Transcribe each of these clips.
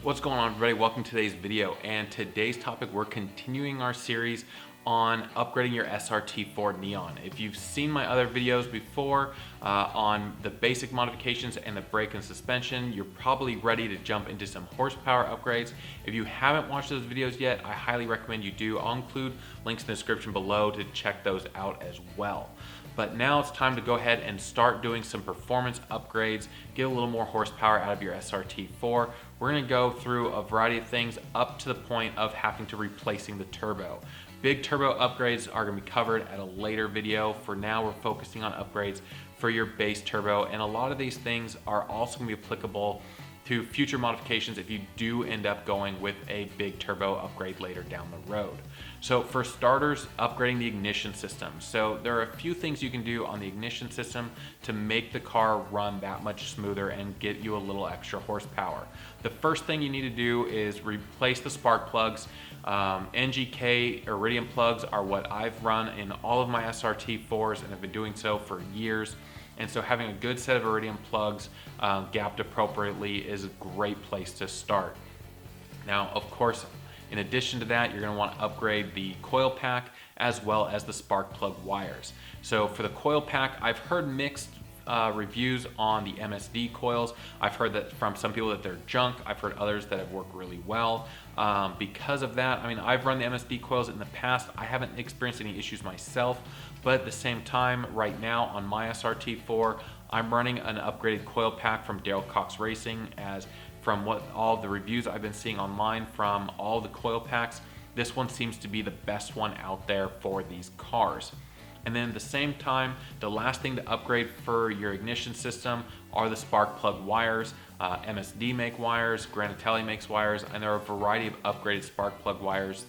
What's going on, everybody? Welcome to today's video, and today's topic, we're continuing our series on upgrading your SRT-4 Neon. If you've seen my other videos before on the basic modifications and the brake and suspension, you're probably ready to jump into some horsepower upgrades. If you haven't watched those videos yet, I highly recommend you do. I'll include links in the description below to check those out as well. But now it's time to go ahead and start doing some performance upgrades, get a little more horsepower out of your SRT-4. We're gonna go through a variety of things up to the point of having to replacing the turbo. Big turbo upgrades are gonna be covered at a later video. For now, we're focusing on upgrades for your base turbo, and a lot of these things are also gonna be applicable to future modifications if you do end up going with a big turbo upgrade later down the road. So for starters, upgrading the ignition system. So there are a few things you can do on the ignition system to make the car run that much smoother and get you a little extra horsepower. The first thing you need to do is replace the spark plugs. NGK Iridium plugs are what I've run in all of my SRT-4s and have been doing so for years. And so having a good set of Iridium plugs gapped appropriately is a great place to start. Now, of course, in addition to that, you're going to want to upgrade the coil pack as well as the spark plug wires. So for the coil pack, I've heard mixed reviews on the MSD coils. I've heard that from some people that they're junk. I've heard others that have worked really well. Because of that, I mean, I've run the MSD coils in the past. I haven't experienced any issues myself, but at the same time, right now on my SRT-4, I'm running an upgraded coil pack from Daryl Cox Racing. As from what all the reviews I've been seeing online from all the coil packs, this one seems to be the best one out there for these cars. And then at the same time, the last thing to upgrade for your ignition system are the spark plug wires. MSD make wires, Granatelli makes wires, and there are a variety of upgraded spark plug wires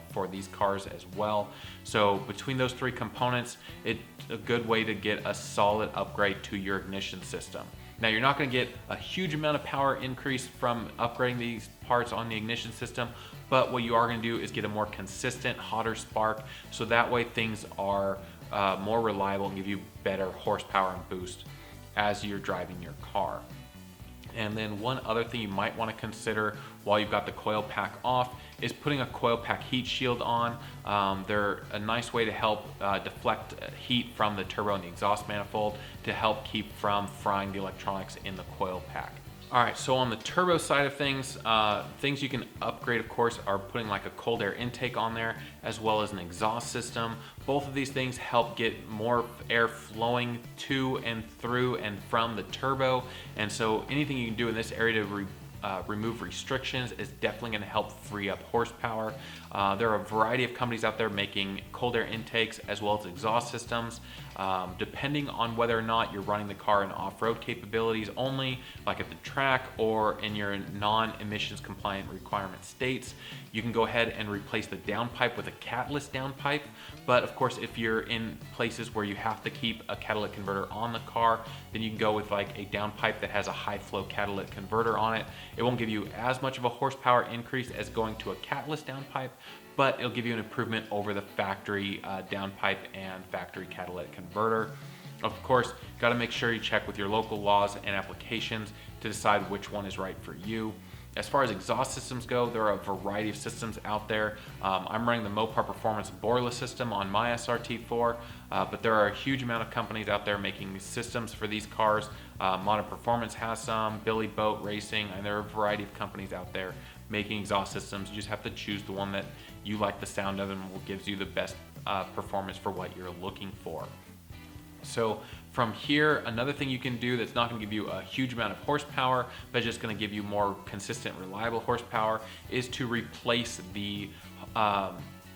for these cars as well. So between those three components, it's a good way to get a solid upgrade to your ignition system. Now, you're not going to get a huge amount of power increase from upgrading these parts on the ignition system, but what you are going to do is get a more consistent, hotter spark, so that way things are more reliable and give you better horsepower and boost as you're driving your car. And then one other thing you might want to consider while you've got the coil pack off is putting a coil pack heat shield on. They're a nice way to help deflect heat from the turbo and the exhaust manifold to help keep from frying the electronics in the coil pack. All right, so on the turbo side of things, things you can upgrade, of course, are putting like a cold air intake on there, as well as an exhaust system. Both of these things help get more air flowing to and through and from the turbo. And so anything you can do in this area to remove restrictions is definitely going to help free up horsepower. There are a variety of companies out there making cold air intakes as well as exhaust systems. Depending on whether or not you're running the car in off-road capabilities only, like at the track or in your non-emissions compliant requirement states, you can go ahead and replace the downpipe with a catless downpipe. But of course, if you're in places where you have to keep a catalytic converter on the car, then you can go with like a downpipe that has a high flow catalytic converter on it. It won't give you as much of a horsepower increase as going to a catless downpipe, but it'll give you an improvement over the factory downpipe and factory catalytic converter. Of course, got to make sure you check with your local laws and applications to decide which one is right for you. As far as exhaust systems go, there are a variety of systems out there. I'm running the Mopar Performance boreless system on my SRT-4, but there are a huge amount of companies out there making systems for these cars. Modern Performance has some, Billy Boat Racing, and there are a variety of companies out there making exhaust systems. You just have to choose the one that you like the sound of and gives you the best performance for what you're looking for. So from here, another thing you can do that's not going to give you a huge amount of horsepower, but just going to give you more consistent, reliable horsepower, is to replace the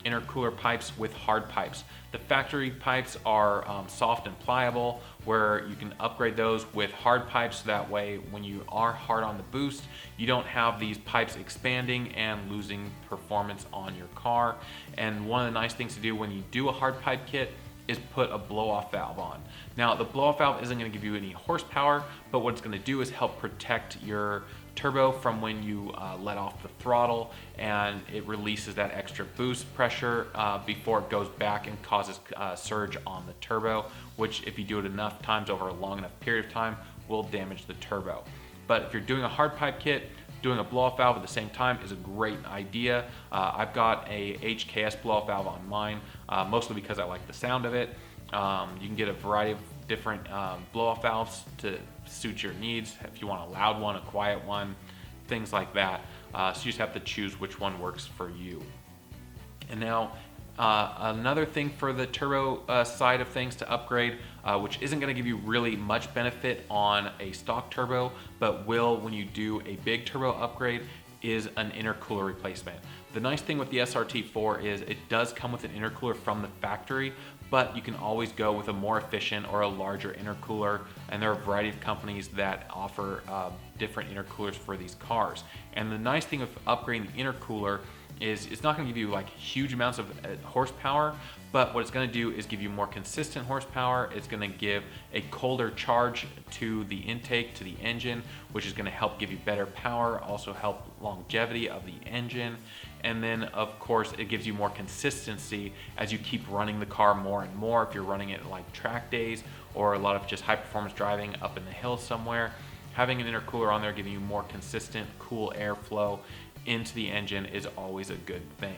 intercooler pipes with hard pipes. The factory pipes are soft and pliable, where you can upgrade those with hard pipes, so that way when you are hard on the boost, you don't have these pipes expanding and losing performance on your car. And one of the nice things to do when you do a hard pipe kit is put a blow-off valve on. Now, the blow-off valve isn't going to give you any horsepower, but what it's going to do is help protect your turbo from when you let off the throttle, and it releases that extra boost pressure before it goes back and causes surge on the turbo, which if you do it enough times over a long enough period of time will damage the turbo. But if you're doing a hard pipe kit, doing a blow-off valve at the same time is a great idea. I've got a HKS blow-off valve on mine, mostly because I like the sound of it. You can get a variety of different blow-off valves to suit your needs. If you want a loud one, a quiet one, things like that. So you just have to choose which one works for you. And now another thing for the turbo side of things to upgrade, which isn't going to give you really much benefit on a stock turbo, but will when you do a big turbo upgrade, is an intercooler replacement. The nice thing with the SRT-4 is it does come with an intercooler from the factory, but you can always go with a more efficient or a larger intercooler, and there are a variety of companies that offer different intercoolers for these cars. And the nice thing of upgrading the intercooler is it's not going to give you like huge amounts of horsepower, but what it's going to do is give you more consistent horsepower. It's going to give a colder charge to the intake, to the engine, which is going to help give you better power, also help longevity of the engine. And then of course it gives you more consistency as you keep running the car more and more. If you're running it like track days or a lot of just high performance driving up in the hills somewhere, having an intercooler on there giving you more consistent cool airflow into the engine is always a good thing.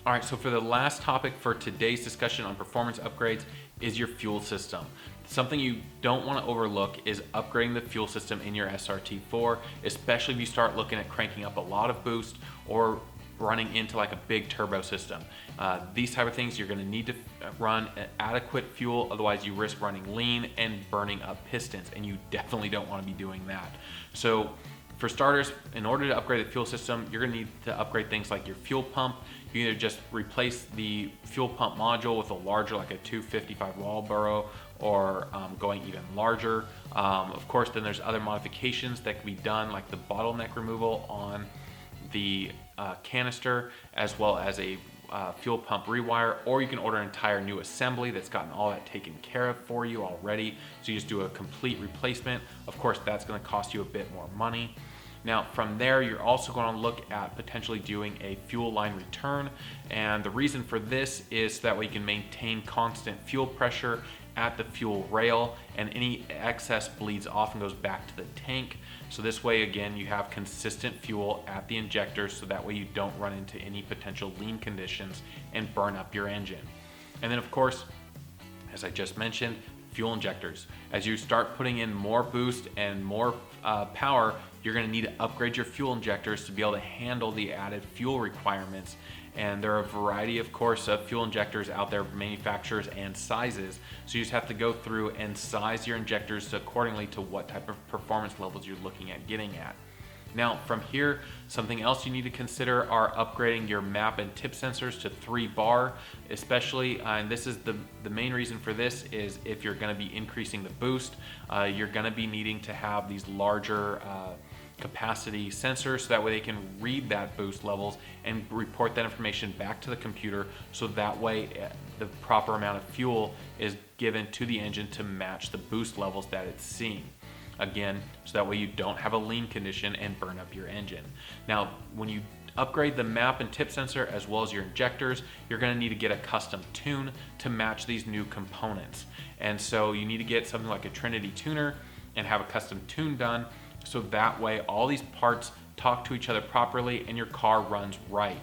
All right, so for the last topic for today's discussion on performance upgrades is your fuel system. Something you don't want to overlook is upgrading the fuel system in your SRT-4, especially if you start looking at cranking up a lot of boost or running into like a big turbo system. These type of things, you're going to need to run adequate fuel, otherwise you risk running lean and burning up pistons, and you definitely don't want to be doing that. So for starters, in order to upgrade the fuel system, you're going to need to upgrade things like your fuel pump. You either just replace the fuel pump module with a larger, like a 255 Walboro, or going even larger. Of course, then there's other modifications that can be done, like the bottleneck removal on the canister, as well as a fuel pump rewire, or you can order an entire new assembly that's gotten all that taken care of for you already. So you just do a complete replacement. Of course, that's going to cost you a bit more money. Now from there, you're also going to look at potentially doing a fuel line return, and the reason for this is that way you can maintain constant fuel pressure at the fuel rail, and any excess bleeds off and goes back to the tank. So this way, again, you have consistent fuel at the injectors, so that way you don't run into any potential lean conditions and burn up your engine. And then of course, as I just mentioned, fuel injectors. As you start putting in more boost and more power, you're going to need to upgrade your fuel injectors to be able to handle the added fuel requirements. And there are a variety, of course, of fuel injectors out there, manufacturers and sizes. So you just have to go through and size your injectors accordingly to what type of performance levels you're looking at getting at. Now from here, something else you need to consider are upgrading your map and tip sensors to 3 bar, especially, and this is the main reason for this is if you're going to be increasing the boost, you're going to be needing to have these larger capacity sensors, so that way they can read that boost levels and report that information back to the computer, so that way the proper amount of fuel is given to the engine to match the boost levels that it's seeing. Again, so that way you don't have a lean condition and burn up your engine. Now, when you upgrade the map and tip sensor as well as your injectors, you're going to need to get a custom tune to match these new components. And so you need to get something like a Trinity tuner and have a custom tune done, so that way all these parts talk to each other properly and your car runs right.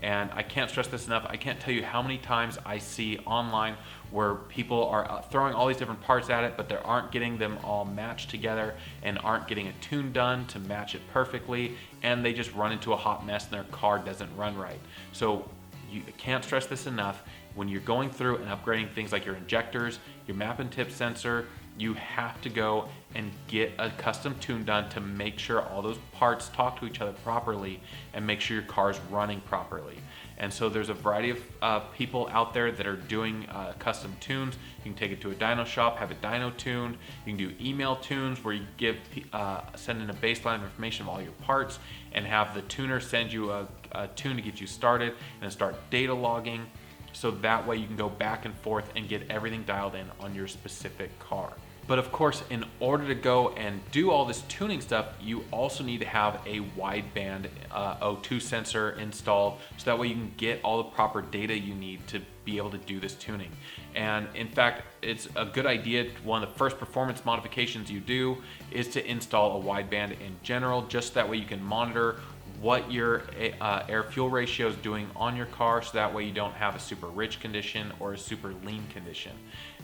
And I can't stress this enough. I can't tell you how many times I see online where people are throwing all these different parts at it, but they aren't getting them all matched together and aren't getting a tune done to match it perfectly, and they just run into a hot mess and their car doesn't run right. So you can't stress this enough. When you're going through and upgrading things like your injectors, your map and tip sensor, you have to go and get a custom tune done to make sure all those parts talk to each other properly and make sure your car's running properly. And so there's a variety of people out there that are doing custom tunes. You can take it to a dyno shop, have it dyno tuned. You can do email tunes where you send in a baseline of information of all your parts and have the tuner send you a tune to get you started, and then start data logging. So that way you can go back and forth and get everything dialed in on your specific car. But of course, in order to go and do all this tuning stuff, you also need to have a wideband O2 sensor installed, so that way you can get all the proper data you need to be able to do this tuning. And in fact, it's a good idea. One of the first performance modifications you do is to install a wideband in general, just that way you can monitor what your air-fuel ratio is doing on your car, so that way you don't have a super rich condition or a super lean condition.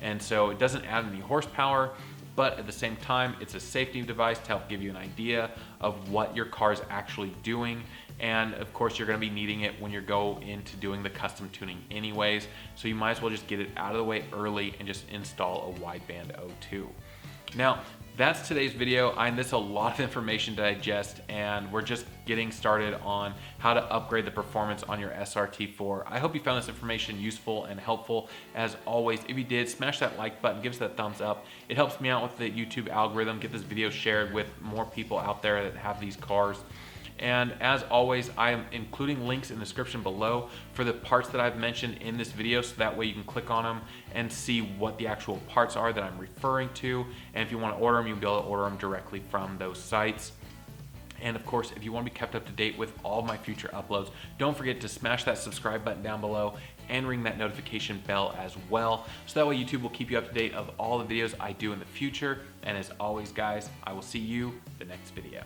And so it doesn't add any horsepower, but at the same time, it's a safety device to help give you an idea of what your car is actually doing. And of course, you're going to be needing it when you go into doing the custom tuning anyways, so you might as well just get it out of the way early and just install a wideband O2. Now, that's today's video. This is a lot of information to digest, and we're just getting started on how to upgrade the performance on your SRT-4. I hope you found this information useful and helpful. As always, if you did, smash that like button, give us that thumbs up. It helps me out with the YouTube algorithm, get this video shared with more people out there that have these cars. And as always, I am including links in the description below for the parts that I've mentioned in this video, so that way you can click on them and see what the actual parts are that I'm referring to. And if you want to order them, you'll be able to order them directly from those sites. And of course, if you want to be kept up to date with all my future uploads, don't forget to smash that subscribe button down below and ring that notification bell as well, so that way YouTube will keep you up to date of all the videos I do in the future. And as always, guys, I will see you the next video.